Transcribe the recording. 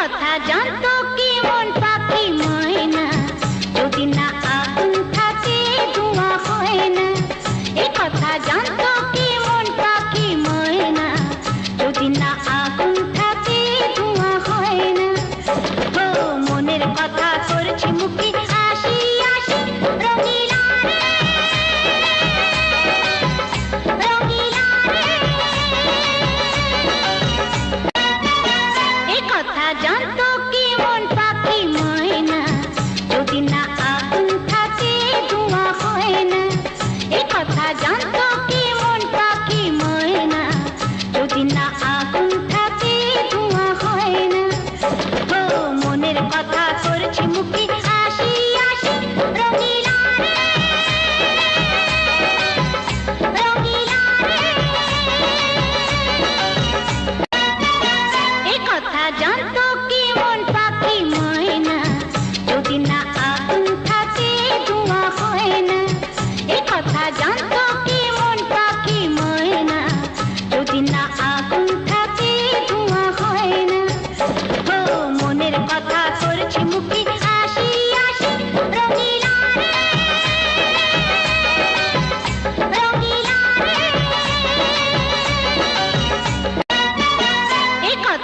কথা জানতো কি মন পাখি ময়না, যদি না আগুন থাকে ধোঁয়া হয় না। এ কথা জানতো কি মন পাখি ময়না, যদি না আগুন থাকে ধোঁয়া হয় না। ও মনের কথা করছি মুখে হাসি হাসি, রঙিলা রে রঙিলা রে। এ কথা জানতো কি মন পাখি ময়না, যদি না আগুন থাকে ধোঁয়া হয় না। এ কথা জানতো কি মন পাখি ময়না, যদি না আগুন থাকে ধোঁয়া হয় না। ও মনের কথা করছি মুখে হাসি হাসি, রঙিলা রে রঙিলা রে। এ কথা জানতো